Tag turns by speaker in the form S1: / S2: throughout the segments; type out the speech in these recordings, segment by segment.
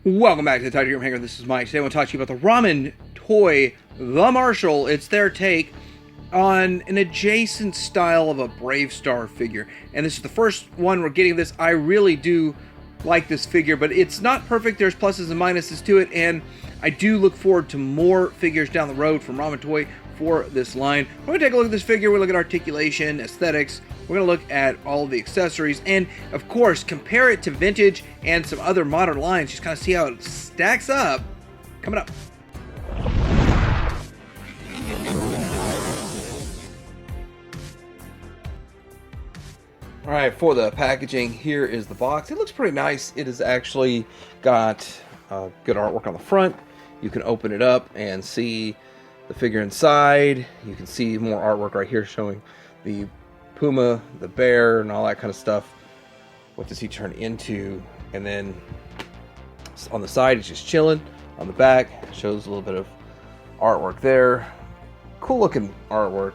S1: Welcome back to the Tiger Hanger. This is Mike. Today I want to talk to you about the Ramen toy, the Marshall. It's their take on an adjacent style of a Bravestarr figure. And this is the first one we're getting this. I really do like this figure, but it's not perfect. There's pluses and minuses to it, and I do look forward to more figures down the road from Ramen Toy for this line. We're going to take a look at this figure. We're going to look at articulation, aesthetics. We're going to look at all the accessories and, of course, compare it to vintage and some other modern lines. Just kind of see how it stacks up. Coming up. All right, for the packaging, here is the box. It looks pretty nice. It has actually got good artwork on the front. You can open it up and see the figure inside. You can see more artwork right here showing the puma, the bear, and all that kind of stuff. What does he turn into? And then on the side, he's just chilling. On the back, shows a little bit of artwork there. Cool looking artwork.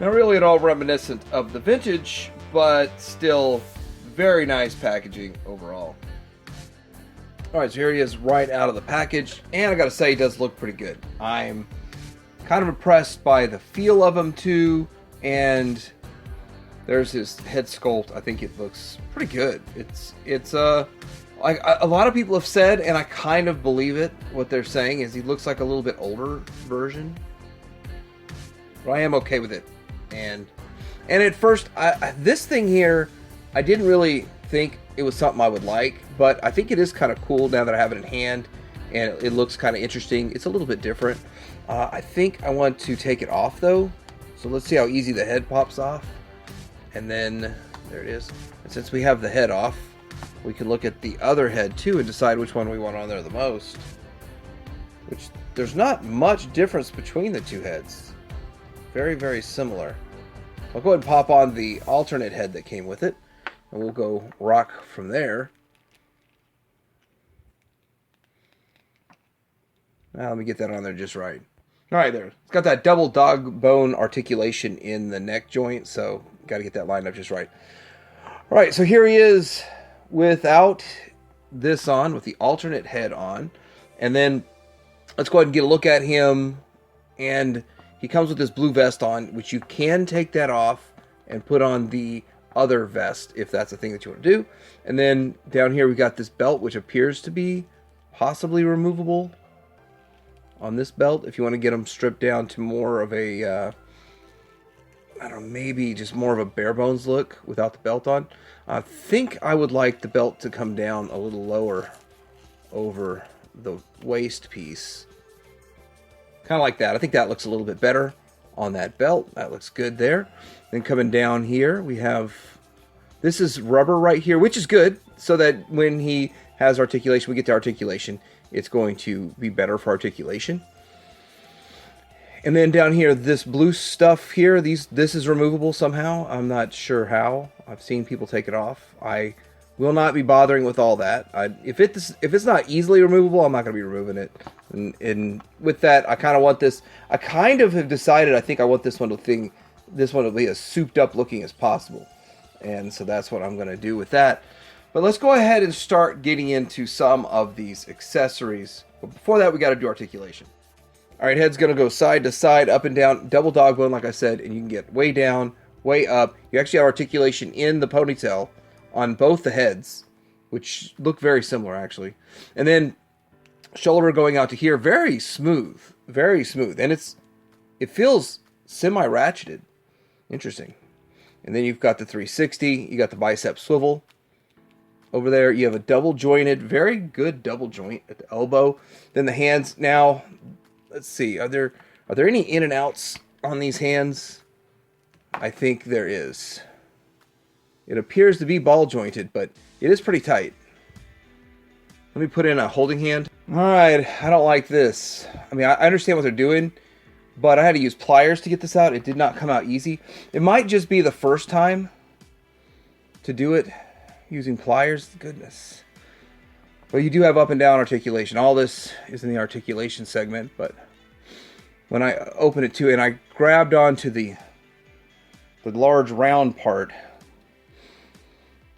S1: Not really at all reminiscent of the vintage, but still very nice packaging overall. Alright, so here he is right out of the package, and I gotta say, he does look pretty good. I'm kind of impressed by the feel of him too, and there's his head sculpt. I think it looks pretty good. It's like a lot of people have said, and I kind of believe it, what they're saying is he looks like a little bit older version. But I am okay with it. And at first, this thing here, I didn't really think it was something I would like, but I think it is kind of cool now that I have it in hand, and it looks kind of interesting. It's a little bit different. I think I want to take it off though, so let's see how easy the head pops off. And then, there it is. And since we have the head off, we can look at the other head too and decide which one we want on there the most. Which, there's not much difference between the two heads. Very, very similar. I'll go ahead and pop on the alternate head that came with it, and we'll go rock from there. Now let me get that on there just right. Alright, there. It's got that double dog bone articulation in the neck joint, so got to get that lined up just right. Alright, so here he is without this on, with the alternate head on. And then let's go ahead and get a look at him. And he comes with this blue vest on, which you can take that off and put on the other vest if that's the thing that you want to do. And then down here we got this belt, which appears to be possibly removable on this belt. If you want to get them stripped down to more of a, I don't know, maybe just more of a bare bones look without the belt on. I think I would like the belt to come down a little lower over the waist piece. Kind of like that. I think that looks a little bit better on that belt. That looks good there. Then coming down here, we have, this is rubber right here, which is good, so that when he has articulation, we get to articulation, it's going to be better for articulation. And then down here, this blue stuff here, this is removable somehow. I'm not sure how. I've seen people take it off. I will not be bothering with all that. If it's not easily removable, I'm not going to be removing it. And with that, I kind of want this. I kind of have decided. I think I want this one to be as souped up looking as possible, and so that's what I'm going to do with that. But let's go ahead and start getting into some of these accessories. But before that, we got to do articulation. All right, head's going to go side to side, up and down, double dog bone, like I said, and you can get way down, way up. You actually have articulation in the ponytail on both the heads, which look very similar actually. And then shoulder going out to here, very smooth, and it feels semi-ratcheted. Interesting. And then you've got the 360, you got the bicep swivel. Over there, you have a double jointed, very good double joint at the elbow. Then the hands. Now, let's see, are there any in and outs on these hands? I think there is. It appears to be ball jointed, but it is pretty tight. Let me put in a holding hand. Alright, I don't like this. I mean, I understand what they're doing, but I had to use pliers to get this out. It did not come out easy. It might just be the first time to do it using pliers. Goodness. But you do have up and down articulation. All this is in the articulation segment, but when I open it too, and I grabbed onto the large round part.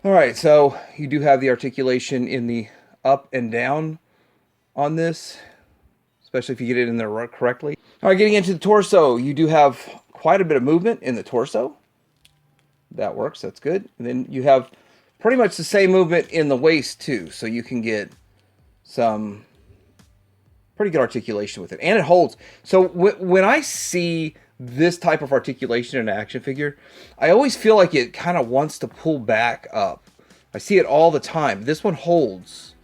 S1: Alright, so you do have the articulation in the up and down on this, especially if you get it in there correctly. All right, getting into the torso, you do have quite a bit of movement in the torso. That works, that's good. And then you have pretty much the same movement in the waist too, so you can get some pretty good articulation with it. And it holds. So when I see this type of articulation in an action figure, I always feel like it kind of wants to pull back up. I see it all the time. This one holds,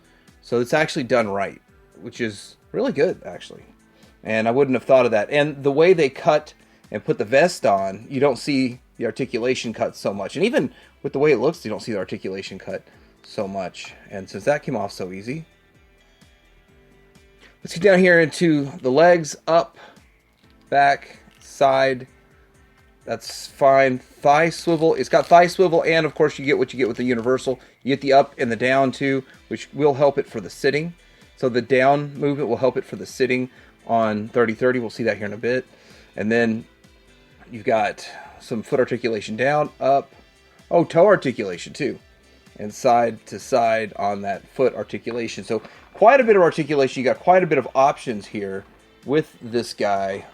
S1: so it's actually done right, which is really good, actually. And I wouldn't have thought of that. And the way they cut and put the vest on, you don't see the articulation cut so much. And even with the way it looks, you don't see the articulation cut so much. And since that came off so easy, let's get down here into the legs, up, back, side. That's fine. Thigh swivel. It's got thigh swivel, and of course you get what you get with the universal. You get the up and the down too, which will help it for the sitting. So the down movement will help it for the sitting on 30-30. We'll see that here in a bit. And then you've got some foot articulation down, up. Oh, toe articulation too. And side to side on that foot articulation. So quite a bit of articulation. You got quite a bit of options here with this guy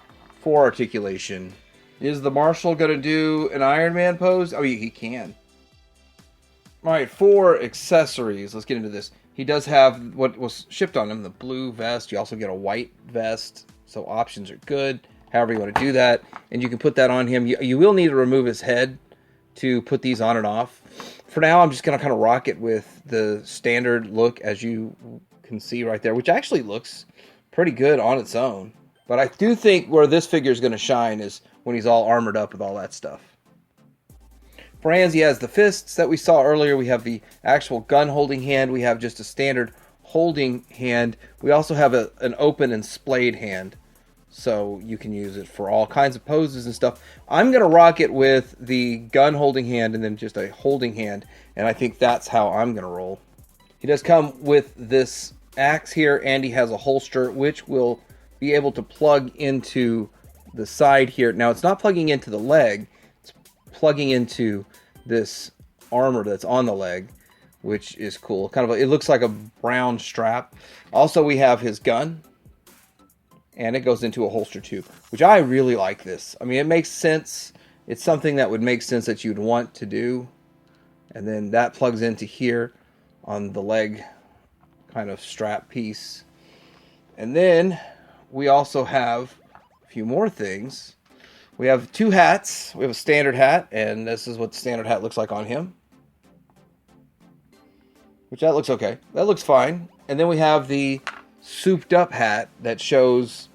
S1: for articulation. Is the Marshal going to do an Iron Man pose? Oh, he can. All right, for accessories, let's get into this. He does have what was shipped on him, the blue vest. You also get a white vest, so options are good. However you want to do that, and you can put that on him. You will need to remove his head to put these on and off. For now, I'm just going to kind of rock it with the standard look, as you can see right there, which actually looks pretty good on its own. But I do think where this figure is going to shine is when he's all armored up with all that stuff. For hands, he has the fists that we saw earlier. We have the actual gun holding hand. We have just a standard holding hand. We also have an open and splayed hand, so you can use it for all kinds of poses and stuff. I'm going to rock it with the gun holding hand and then just a holding hand, and I think that's how I'm going to roll. He does come with this axe here, and he has a holster, which will be able to plug into the side here. Now, it's not plugging into the leg. It's plugging into this armor that's on the leg, which is cool. It looks like a brown strap. Also, we have his gun, and it goes into a holster too, which I really like this. I mean, it makes sense. It's something that would make sense that you'd want to do. And then that plugs into here on the leg kind of strap piece. And then we also have a few more things. We have two hats. We have a standard hat, and this is what the standard hat looks like on him. Which that looks okay. That looks fine. And then we have the souped up hat that shows,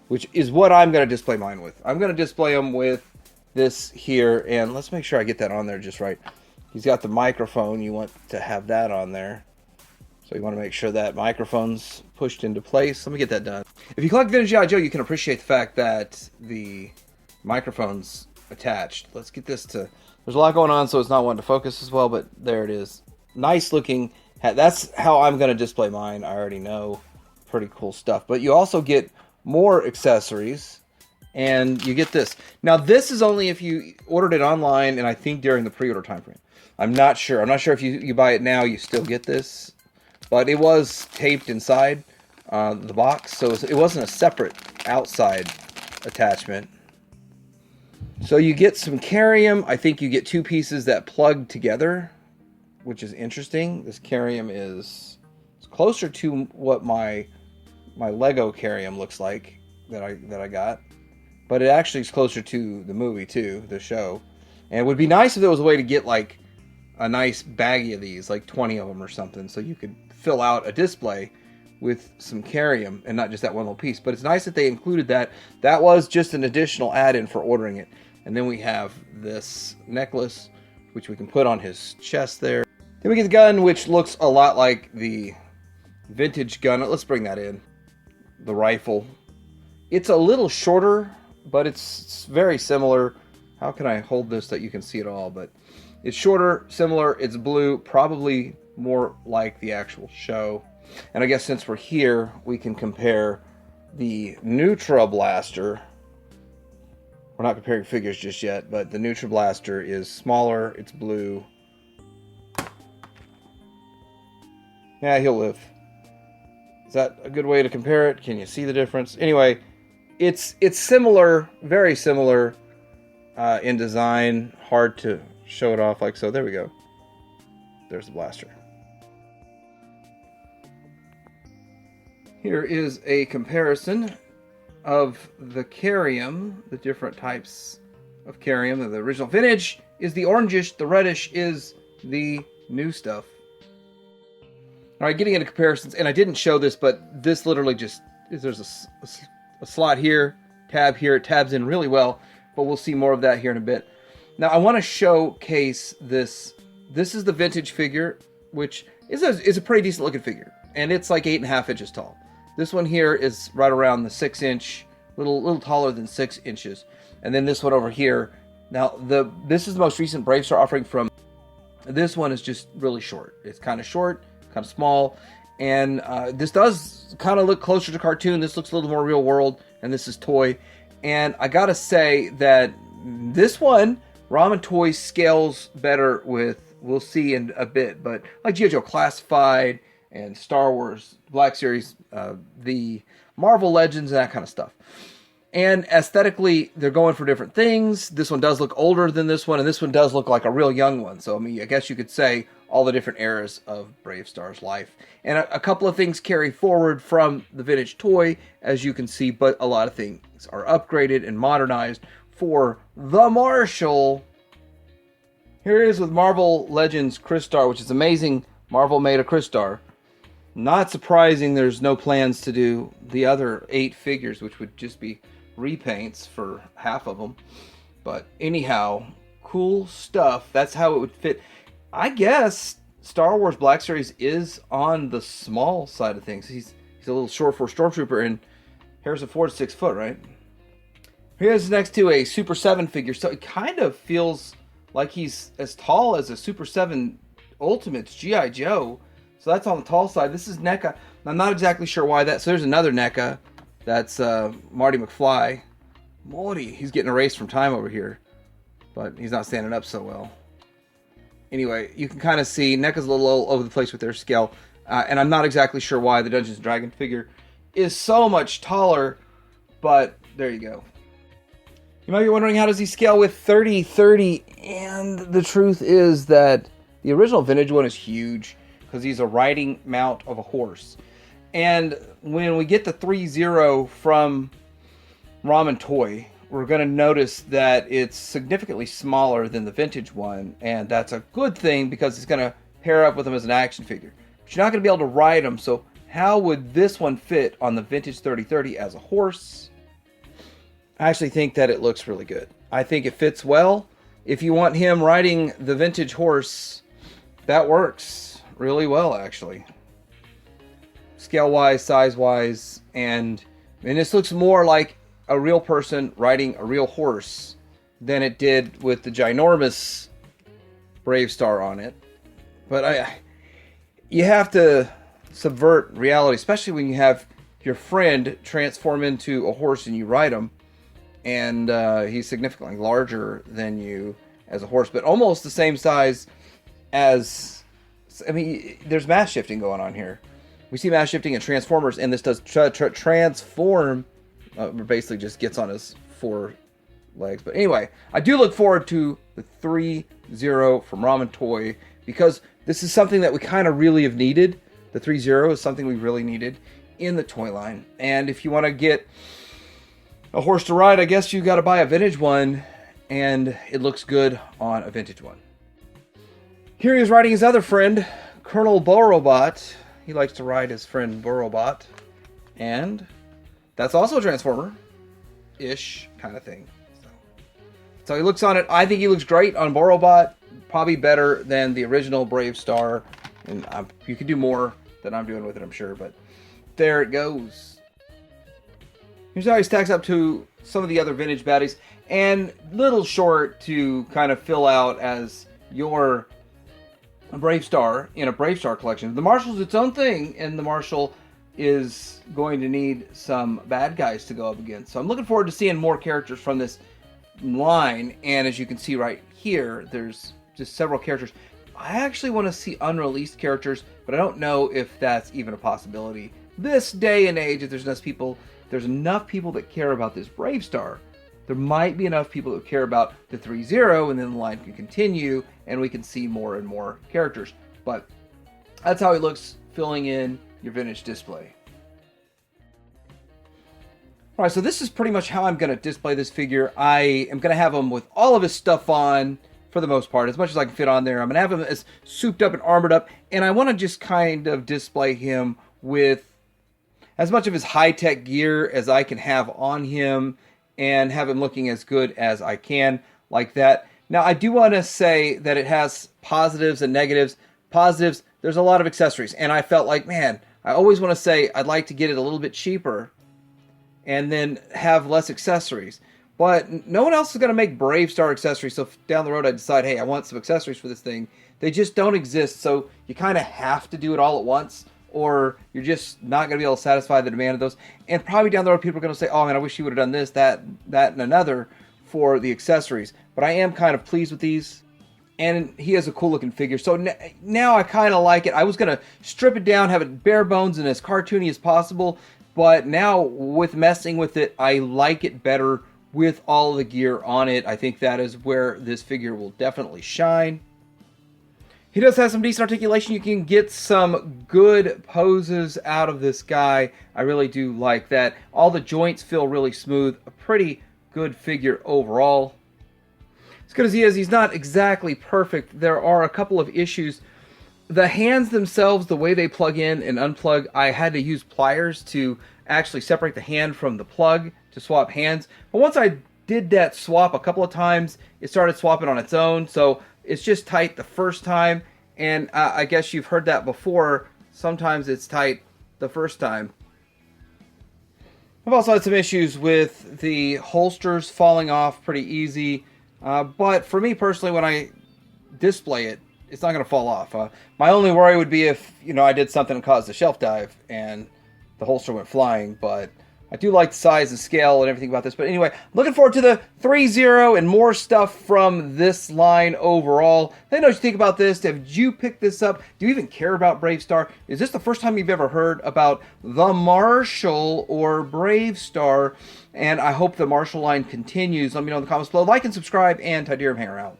S1: which is what I'm going to display mine with. I'm going to display him with this here, and let's make sure I get that on there just right. He's got the microphone. You want to have that on there. So you want to make sure that microphone's pushed into place. Let me get that done. If you collect Vintage G.I. Joe, you can appreciate the fact that the microphone's attached. Let's get this to... There's a lot going on, so it's not wanting to focus as well, but there it is. Nice looking hat. That's how I'm going to display mine. I already know. Pretty cool stuff. But you also get more accessories, and you get this. Now, this is only if you ordered it online, and I think during the pre-order time frame. I'm not sure. I'm not sure if you buy it now, you still get this. But it was taped inside the box, so it wasn't a separate outside attachment. So you get some carium. I think you get two pieces that plug together, which is interesting. This carium is closer to what my Lego carium looks like that I got. But it actually is closer to the movie too, the show. And it would be nice if there was a way to get like a nice baggie of these, like 20 of them or something, so you could fill out a display with some carium and not just that one little piece. But it's nice that they included that. That was just an additional add-in for ordering it. And then we have this necklace, which we can put on his chest there. Then we get the gun, which looks a lot like the vintage gun. Let's bring that in. The rifle. It's a little shorter, but it's very similar. How can I hold this that you can see it all? But it's shorter, similar. It's blue, probably more like the actual show. And I guess since we're here, we can compare the Nutra Blaster. We're not comparing figures just yet, but the Nutra Blaster is smaller. It's blue. Yeah, he'll live. Is that a good way to compare it? Can you see the difference? Anyway, it's similar, very similar in design. Hard to show it off like so. There we go. There's the blaster. Here is a comparison of the Carium, the different types of Carium. The original vintage is the orangish, the reddish is the new stuff. All right, getting into comparisons, and I didn't show this, but this literally just, there's a slot here, tab here, it tabs in really well, but we'll see more of that here in a bit. Now, I want to showcase this. This is the vintage figure, which is a pretty decent looking figure, and it's like 8.5 inches tall. This one here is right around the 6 inch, little taller than 6 inches. And then this one over here. Now, this is the most recent Bravestarr offering from. This one is just really short. It's kind of short, kind of small. And this does kind of look closer to cartoon. This looks a little more real world. And this is toy. And I got to say that this one, Ramen Toys, scales better with, we'll see in a bit, but like G.I. Joe Classified and Star Wars Black Series, the Marvel Legends, and that kind of stuff. And aesthetically, they're going for different things. This one does look older than this one, and this one does look like a real young one. So, I mean, I guess you could say all the different eras of Bravestarr's life. And a couple of things carry forward from the vintage toy, as you can see, but a lot of things are upgraded and modernized for the Marshall. Here it is with Marvel Legends Crystar, which is amazing. Marvel made a Crystar. Not surprising there's no plans to do the other 8 figures, which would just be repaints for half of them. But anyhow, cool stuff. That's how it would fit. I guess Star Wars Black Series is on the small side of things. He's a little short for a Stormtrooper, and Harrison Ford's 6 foot, right? Here's next to a Super 7 figure. So it kind of feels like he's as tall as a Super 7 Ultimates G.I. Joe. So that's on the tall side. This is NECA. I'm not exactly sure why that. So there's another NECA. That's Marty McFly. Marty, he's getting erased from time over here. But he's not standing up so well. Anyway, you can kind of see NECA's a little all over the place with their scale. And I'm not exactly sure why the Dungeons & Dragons figure is so much taller. But there you go. You might be wondering, how does he scale with 30-30? And the truth is that the original vintage one is huge, because he's a riding mount of a horse. And when we get the 3-0 from Ramen Toy, we're going to notice that it's significantly smaller than the vintage one. And that's a good thing, because it's going to pair up with him as an action figure. But you're not going to be able to ride him. So how would this one fit on the vintage 30-30 as a horse? I actually think that it looks really good. I think it fits well. If you want him riding the vintage horse, that works really well, actually. Scale-wise, size-wise, and this looks more like a real person riding a real horse than it did with the ginormous Bravestarr on it. But you have to subvert reality, especially when you have your friend transform into a horse and you ride him, and he's significantly larger than you as a horse, but almost the same size as... I mean, there's mass shifting going on here. We see mass shifting in Transformers, and this does transform. Basically just gets on his 4 legs. But anyway, I do look forward to the 3-0 from Ramen Toy, because this is something that we kind of really have needed. The 3-0 is something we really needed in the toy line. And if you want to get a horse to ride, I guess you got to buy a vintage one, and it looks good on a vintage one. Here he is riding his other friend, Colonel Borobot. He likes to ride his friend Borobot. And that's also a Transformer-ish kind of thing. So he looks on it. I think he looks great on Borobot. Probably better than the original Bravestarr. And you can do more than I'm doing with it, I'm sure. But there it goes. Here's how he stacks up to some of the other vintage baddies. And little short to kind of fill out as your Bravestarr in a Bravestarr collection. The Marshall's its own thing, and the Marshall is going to need some bad guys to go up against. So I'm looking forward to seeing more characters from this line. And as you can see right here, there's just several characters. I actually want to see unreleased characters, but I don't know if that's even a possibility this day and age, if there's enough people that care about this Bravestarr, there might be enough people that care about the 3-0, and then the line can continue, and we can see more and more characters. But that's how he looks filling in your vintage display. Alright, so this is pretty much how I'm going to display this figure. I am going to have him with all of his stuff on, for the most part, as much as I can fit on there. I'm going to have him as souped up and armored up, and I want to just kind of display him with as much of his high-tech gear as I can have on him, and have him looking as good as I can, like that. Now, I do want to say that it has positives and negatives. Positives, there's a lot of accessories, and I felt like, man, I always want to say I'd like to get it a little bit cheaper and then have less accessories. But no one else is going to make Bravestarr accessories, so if down the road I decide, hey, I want some accessories for this thing, they just don't exist, so you kind of have to do it all at once, or you're just not going to be able to satisfy the demand of those. And probably down the road people are going to say, oh man, I wish you would have done this, that, and another for the accessories. But I am kind of pleased with these, and he has a cool looking figure. So now I kind of like it. I was going to strip it down, have it bare bones and as cartoony as possible, but now with messing with it, I like it better with all the gear on it. I think that is where this figure will definitely shine. He does have some decent articulation. You can get some good poses out of this guy. I really do like that. All the joints feel really smooth. A pretty good figure overall. As good as he is, he's not exactly perfect. There are a couple of issues. The hands themselves, the way they plug in and unplug, I had to use pliers to actually separate the hand from the plug to swap hands. But once I did that swap a couple of times, it started swapping on its own. So it's just tight the first time, and I guess you've heard that before. Sometimes it's tight the first time. I've also had some issues with the holsters falling off pretty easy, but for me personally, when I display it, it's not going to fall off. My only worry would be if, I did something and caused a shelf dive and the holster went flying, but I do like the size and scale and everything about this. But anyway, looking forward to the 3-0 and more stuff from this line overall. Let me know what you think about this. Have you picked this up? Do you even care about Bravestarr? Is this the first time you've ever heard about the Marshall or Bravestarr? And I hope the Marshall line continues. Let me know in the comments below. Like and subscribe, and Tydirium, hang around.